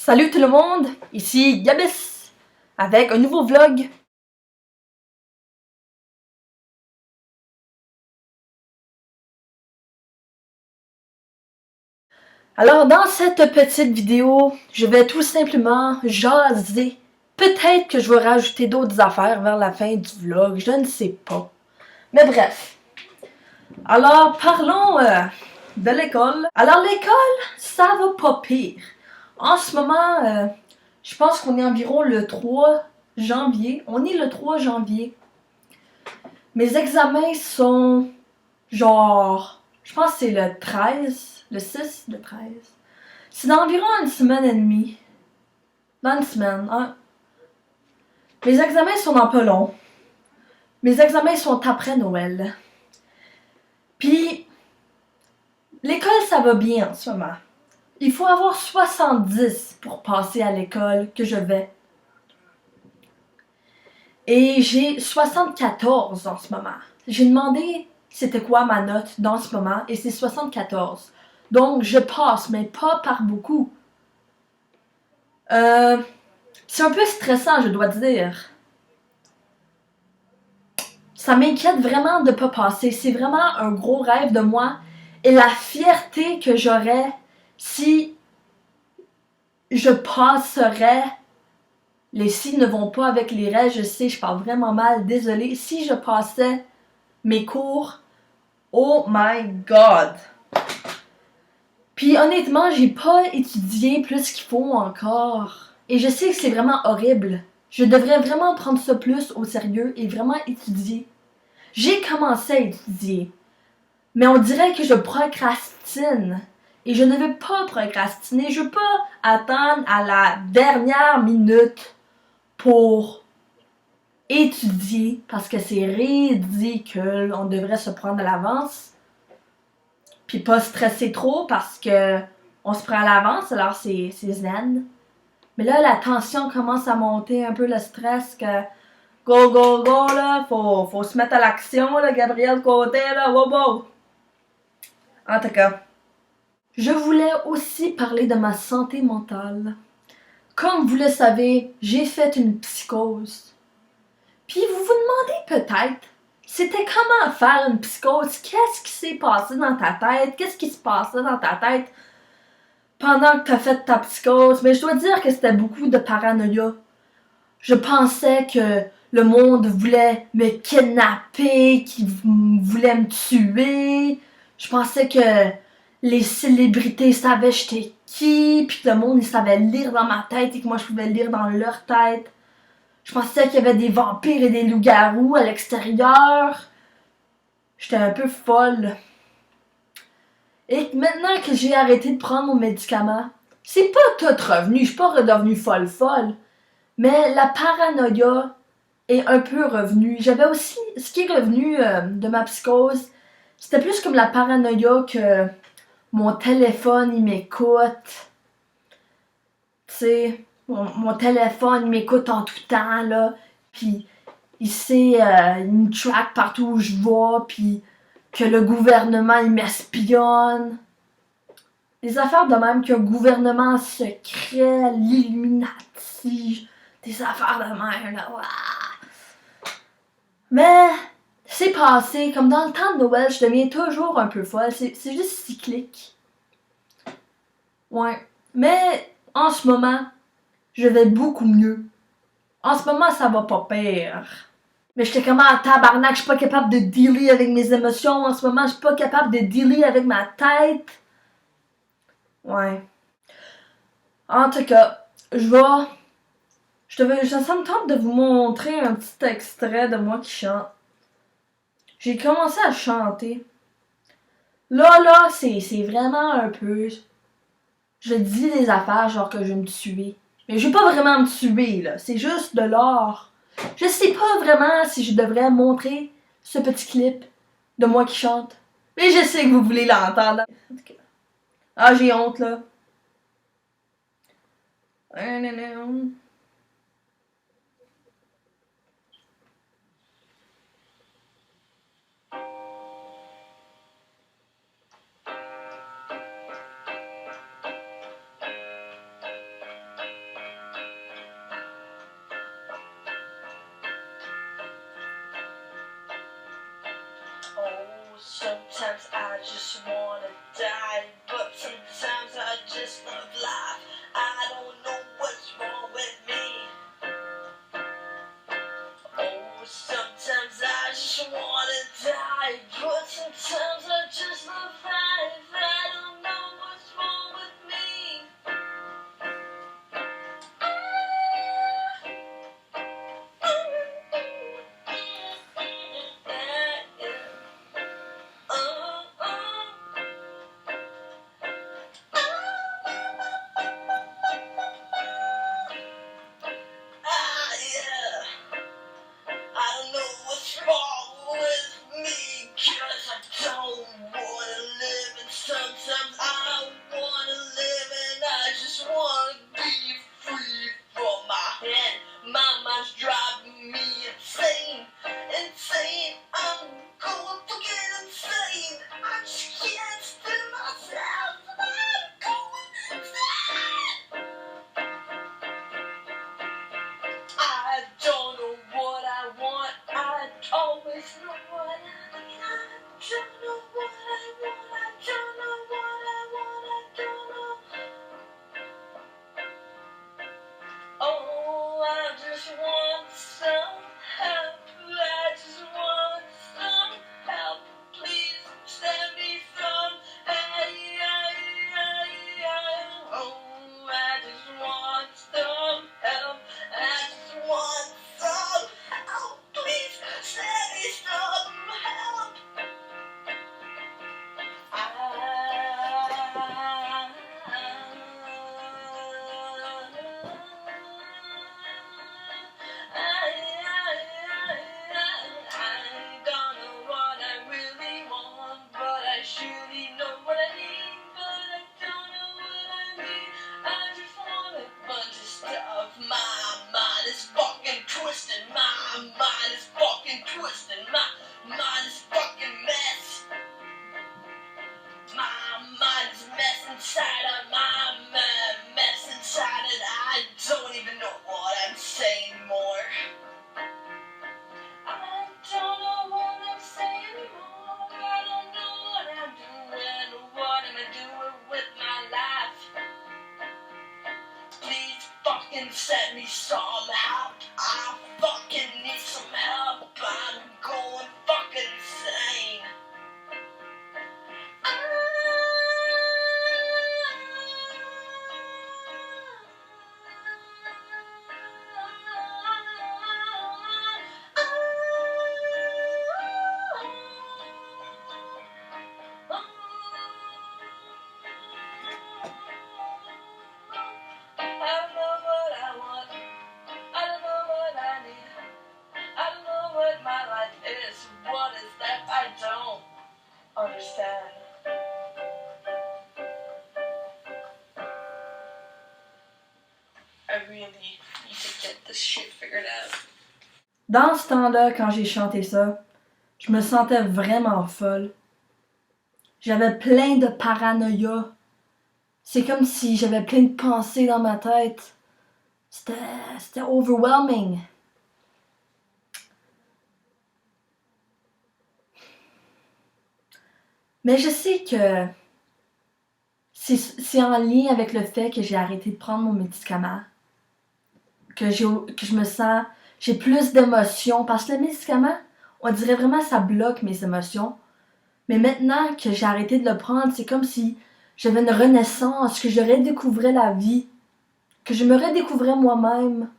Salut tout le monde, ici Gabis avec un nouveau vlog. Alors dans cette petite vidéo, je vais tout simplement jaser. Peut-être que je vais rajouter d'autres affaires vers la fin du vlog, je ne sais pas. Mais bref. Alors parlons de l'école. Alors l'école, ça va pas pire. En ce moment, je pense qu'on est environ le 3 janvier. On est le 3 janvier. Mes examens sont genre, je pense que c'est le 13, le 6, le 13. C'est dans environ une semaine et demie. Dans une semaine, hein. Mes examens sont dans pas long. Mes examens sont après Noël. Puis, l'école, ça va bien en ce moment. Il faut avoir 70 pour passer à l'école que je vais. Et j'ai 74 en ce moment. J'ai demandé c'était quoi ma note dans ce moment et c'est 74. Donc je passe, mais pas par beaucoup. C'est un peu stressant, je dois dire. Ça m'inquiète vraiment de pas passer. C'est vraiment un gros rêve de moi. Et la fierté que j'aurais si je passerais. Les si ne vont pas avec les rêves, je sais, je parle vraiment mal, désolé. Si je passais mes cours, oh my god! Puis honnêtement, j'ai pas étudié plus qu'il faut encore. Et je sais que c'est vraiment horrible. Je devrais vraiment prendre ça plus au sérieux et vraiment étudier. J'ai commencé à étudier. Mais on dirait que je procrastine. Et je ne veux pas procrastiner. Je veux pas attendre à la dernière minute pour étudier. Parce que c'est ridicule. On devrait se prendre à l'avance. Puis pas stresser trop parce que on se prend à l'avance, alors c'est zen. Mais là, la tension commence à monter, un peu le stress que go, go, go, là, faut se mettre à l'action, là, Gabriel Côté, là, wow, wow. En tout cas, je voulais aussi parler de ma santé mentale. Comme vous le savez, j'ai fait une psychose. Puis vous vous demandez peut-être, c'était comment faire une psychose? Qu'est-ce qui s'est passé dans ta tête? Qu'est-ce qui se passait dans ta tête pendant que t'as fait ta psychose? Mais je dois dire que c'était beaucoup de paranoïa. Je pensais que le monde voulait me kidnapper, qu'il voulait me tuer. Je pensais que les célébrités savaient j'étais qui, puis que le monde il savait lire dans ma tête et que moi je pouvais lire dans leur tête. Je pensais qu'il y avait des vampires et des loups-garous à l'extérieur. J'étais un peu folle. Et maintenant que j'ai arrêté de prendre mon médicament, c'est pas tout revenu, je suis pas redevenue folle. Mais la paranoïa est un peu revenue. J'avais aussi, ce qui est revenu de ma psychose, c'était plus comme la paranoïa que mon téléphone il m'écoute. Tu sais, mon téléphone il m'écoute en tout temps, là. Puis il sait, il me track partout où je vais, puis que le gouvernement il m'espionne. Des affaires de même qu'un gouvernement secret, l'Illuminati, des affaires de même, là. Ouah. Mais c'est passé, comme dans le temps de Noël, je deviens toujours un peu folle, c'est juste cyclique. Ouais. Mais en ce moment, je vais beaucoup mieux. En ce moment, ça va pas pire. Mais j'étais comme en tabarnak, je suis pas capable de dealer avec mes émotions. En ce moment, je suis pas capable de dealer avec ma tête. Ouais. En tout cas, ça me tente de vous montrer un petit extrait de moi qui chante. J'ai commencé à chanter. Là, c'est vraiment un peu... Je dis des affaires genre que je vais me tuer. Mais je vais pas vraiment me tuer, là. C'est juste de l'art. Je sais pas vraiment si je devrais montrer ce petit clip de moi qui chante. Mais je sais que vous voulez l'entendre. Ah, j'ai honte, là. sometimes I just wanna die, but sometimes I just love life. I don't know what's wrong with me. Oh, sometimes I just wanna die, but sometimes I just love life. I don't know what's wrong with me. I don't know what's wrong with me, 'cause I don't wanna live, and sometimes I wanna live, and I just wanna be free from my head. My mind's driving me insane, insane. I'm going fucking insane. I just can't stand myself. I'm going insane. I don't know what I want. I always know what I need. I don't know what I want. I don't know what I want. I don't know. Oh, I just want some help. I just want some help. Please send me some. Hey, oh, I just want some help. I just want some help. Please send me some help. I don't know what I really want, but I surely know what I need, but I don't know what I need. I just want a bunch of stuff. My mind is fucking twisted. My mind is fucking twisted. My mind is fucking mess. My mind is a mess inside of my mess inside it. I don't even know what I'm saying anymore. I don't know what I'm saying anymore. I don't know what I'm doing or what am I doing with my life. Please fucking send me some help. I fucking need some help. I'm going fucking insane. Understand. I really need to get this shit figured out. Dans ce temps-là, quand j'ai chanté ça, je me sentais vraiment folle. J'avais plein de paranoïa. C'est comme si j'avais plein de pensées dans ma tête. C'était overwhelming. Mais je sais que c'est en lien avec le fait que j'ai arrêté de prendre mon médicament. Que je me sens... J'ai plus d'émotions. Parce que le médicament, on dirait vraiment que ça bloque mes émotions. Mais maintenant que j'ai arrêté de le prendre, c'est comme si j'avais une renaissance, que je redécouvrais la vie. Que je me redécouvrais moi-même.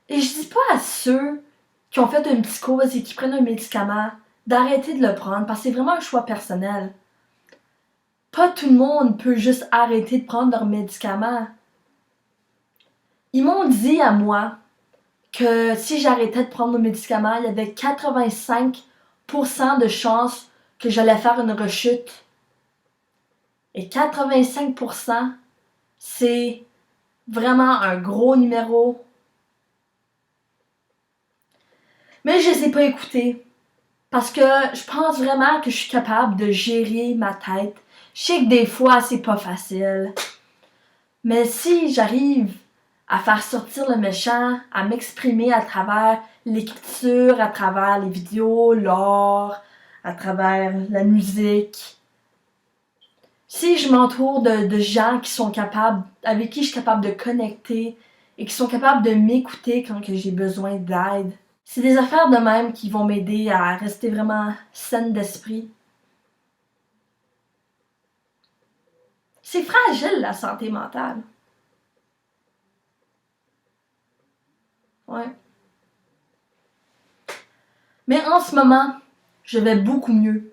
Et je dis pas à ceux qui ont fait une psychose et qui prennent un médicament d'arrêter de le prendre, parce que c'est vraiment un choix personnel. Pas tout le monde peut juste arrêter de prendre leurs médicaments. Ils m'ont dit à moi que si j'arrêtais de prendre mes médicaments, il y avait 85% de chances que j'allais faire une rechute. Et 85%, c'est vraiment un gros numéro. Mais je les ai pas écoutés. Parce que je pense vraiment que je suis capable de gérer ma tête. Je sais que des fois, c'est pas facile. Mais si j'arrive à faire sortir le méchant, à m'exprimer à travers l'écriture, à travers les vidéos, l'art, à travers la musique. Si je m'entoure de gens qui sont capables, avec qui je suis capable de connecter et qui sont capables de m'écouter quand que j'ai besoin d'aide, c'est des affaires de même qui vont m'aider à rester vraiment saine d'esprit. C'est fragile la santé mentale. Ouais. Mais en ce moment, je vais beaucoup mieux.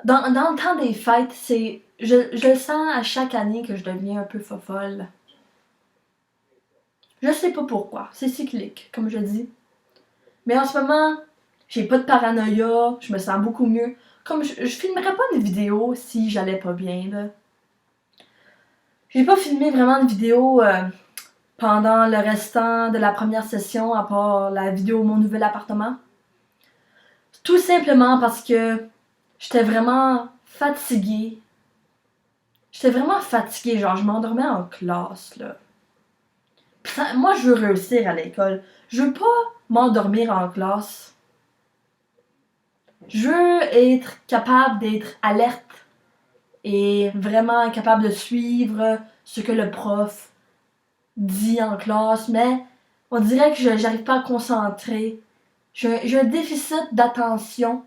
Dans le temps des fêtes, je le sens à chaque année que je deviens un peu fofolle. Je sais pas pourquoi, c'est cyclique, comme je dis. Mais en ce moment, j'ai pas de paranoïa, je me sens beaucoup mieux. Comme je filmerais pas une vidéo si j'allais pas bien, là. J'ai pas filmé vraiment de vidéo pendant le restant de la première session, à part la vidéo Mon nouvel appartement. Tout simplement parce que j'étais vraiment fatiguée. Genre je m'endormais en classe, là. Moi, je veux réussir à l'école. Je veux pas m'endormir en classe. Je veux être capable d'être alerte et vraiment capable de suivre ce que le prof dit en classe, mais on dirait que j'arrive pas à concentrer. J'ai un déficit d'attention.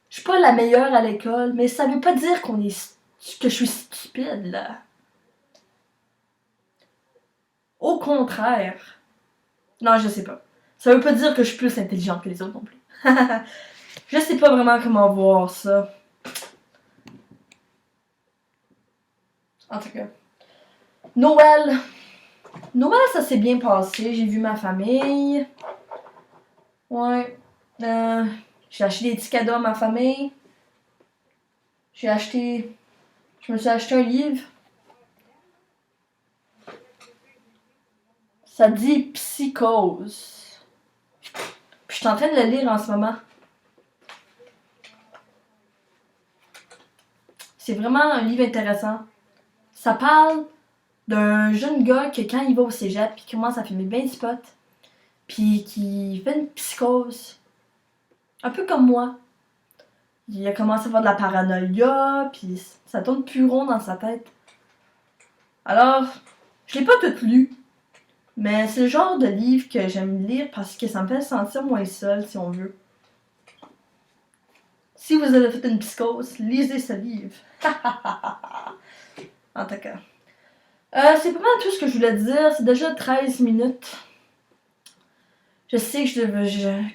Je suis pas la meilleure à l'école, mais ça veut pas dire que je suis stupide, là. Au contraire. Non, je sais pas. Ça veut pas dire que je suis plus intelligente que les autres non plus. Je sais pas vraiment comment voir ça. En tout cas. Noël. Noël, ça s'est bien passé. J'ai vu ma famille. Ouais. J'ai acheté des petits cadeaux à ma famille. Je me suis acheté un livre. Ça dit Psychose. Puis je suis en train de le lire en ce moment. C'est vraiment un livre intéressant. Ça parle d'un jeune gars que quand il va au cégep, puis commence à fumer bien du pot, puis qui fait une psychose. Un peu comme moi. Il a commencé à avoir de la paranoïa, puis ça tourne plus rond dans sa tête. Alors, je l'ai pas tout lu, mais c'est le genre de livre que j'aime lire parce que ça me fait sentir moins seul, si on veut. Si vous avez fait une psychose, lisez ce livre. En tout cas. C'est pas mal tout ce que je voulais dire. C'est déjà 13 minutes. Je sais que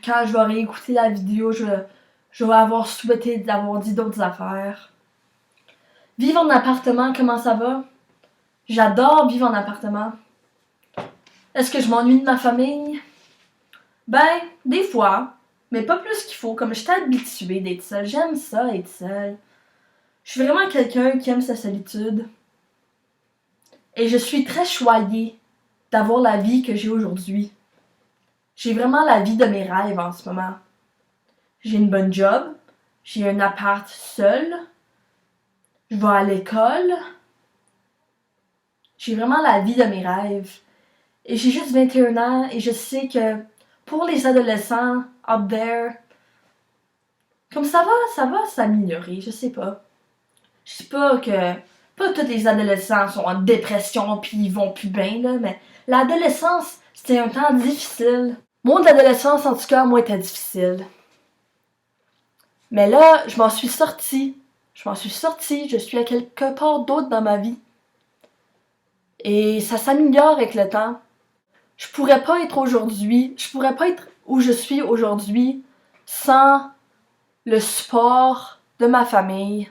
quand je vais réécouter la vidéo, je vais avoir souhaité d'avoir dit d'autres affaires. Vivre en appartement, comment ça va? J'adore vivre en appartement. Est-ce que je m'ennuie de ma famille? Ben, des fois. Mais pas plus qu'il faut. Comme je suis habituée d'être seule. J'aime ça, être seule. Je suis vraiment quelqu'un qui aime sa solitude. Et je suis très choyée d'avoir la vie que j'ai aujourd'hui. J'ai vraiment la vie de mes rêves en ce moment. J'ai une bonne job. J'ai un appart seul. Je vais à l'école. J'ai vraiment la vie de mes rêves. Et j'ai juste 21 ans et je sais que pour les adolescents out there, comme ça va s'améliorer, je sais pas. Je sais pas que pas tous les adolescents sont en dépression puis ils vont plus bien, là, mais l'adolescence, c'était un temps difficile. Mon adolescence, en tout cas, moi, était difficile. Mais là, je m'en suis sortie. Je suis à quelque part d'autre dans ma vie. Et ça s'améliore avec le temps. Je pourrais pas être où je suis aujourd'hui sans le support de ma famille.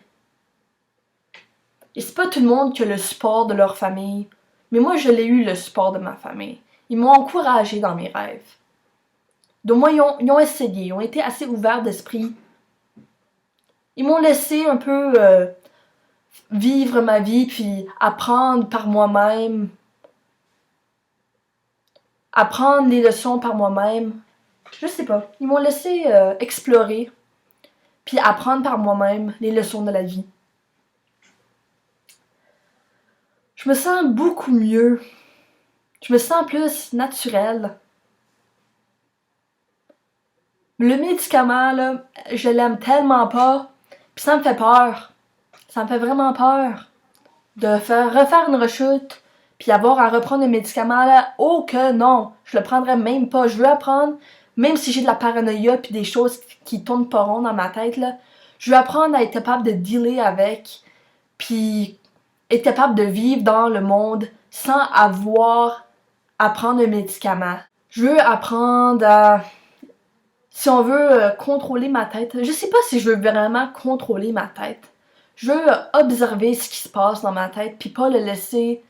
Et c'est pas tout le monde qui a le support de leur famille, mais moi je l'ai eu le support de ma famille. Ils m'ont encouragé dans mes rêves. Donc moi ils ont essayé, ils ont été assez ouverts d'esprit. Ils m'ont laissé un peu vivre ma vie puis apprendre par moi-même. Apprendre les leçons par moi-même. Je sais pas. Ils m'ont laissé explorer puis apprendre par moi-même les leçons de la vie. Je me sens beaucoup mieux. Je me sens plus naturelle. Le médicament, là, je l'aime tellement pas. Puis ça me fait peur. Ça me fait vraiment peur de refaire une rechute, puis avoir à reprendre le médicament là. Oh que non, je le prendrais même pas. Je veux apprendre, même si j'ai de la paranoïa puis des choses qui tournent pas rond dans ma tête là. Je veux apprendre à être capable de dealer avec, puis être capable de vivre dans le monde sans avoir à prendre un médicament. Je veux apprendre à, si on veut, contrôler ma tête. Je sais pas si je veux vraiment contrôler ma tête. Je veux observer ce qui se passe dans ma tête, puis pas le laisser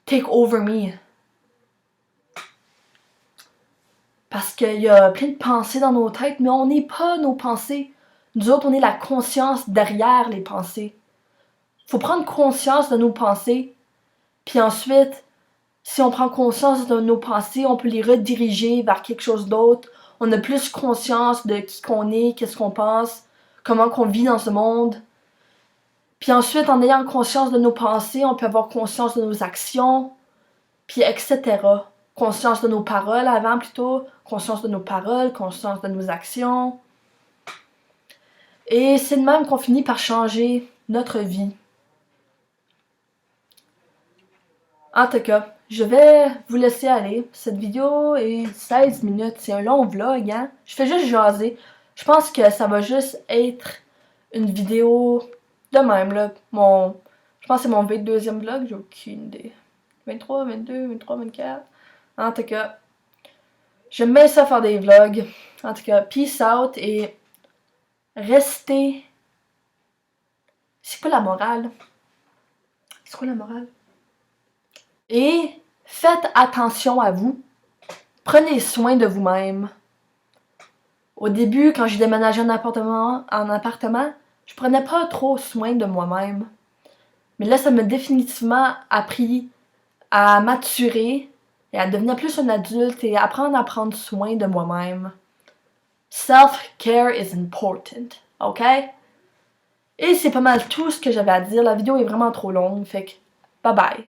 take over me. Parce qu'il y a plein de pensées dans nos têtes, mais on n'est pas nos pensées. Nous autres, on est la conscience derrière les pensées. Faut prendre conscience de nos pensées, puis ensuite, si on prend conscience de nos pensées, on peut les rediriger vers quelque chose d'autre. On a plus conscience de qui qu'on est, qu'est-ce qu'on pense, comment qu'on vit dans ce monde. Puis ensuite, en ayant conscience de nos pensées, on peut avoir conscience de nos actions, puis etc. Conscience de nos paroles avant plutôt, conscience de nos paroles, conscience de nos actions. Et c'est de même qu'on finit par changer notre vie. En tout cas, je vais vous laisser aller. Cette vidéo est 16 minutes, c'est un long vlog, hein. Je fais juste jaser. Je pense que ça va juste être une vidéo de même, là. Je pense que c'est mon 22e vlog, j'ai aucune idée. 23, 22, 23, 24. En tout cas, j'aime bien ça faire des vlogs. En tout cas, peace out et restez. C'est quoi la morale? C'est quoi la morale? Et faites attention à vous. Prenez soin de vous-même. Au début, quand j'ai déménagé en appartement, je prenais pas trop soin de moi-même. Mais là, ça m'a définitivement appris à maturer et à devenir plus un adulte et apprendre à prendre soin de moi-même. Self-care is important, ok? Et c'est pas mal tout ce que j'avais à dire. La vidéo est vraiment trop longue, fait que bye bye.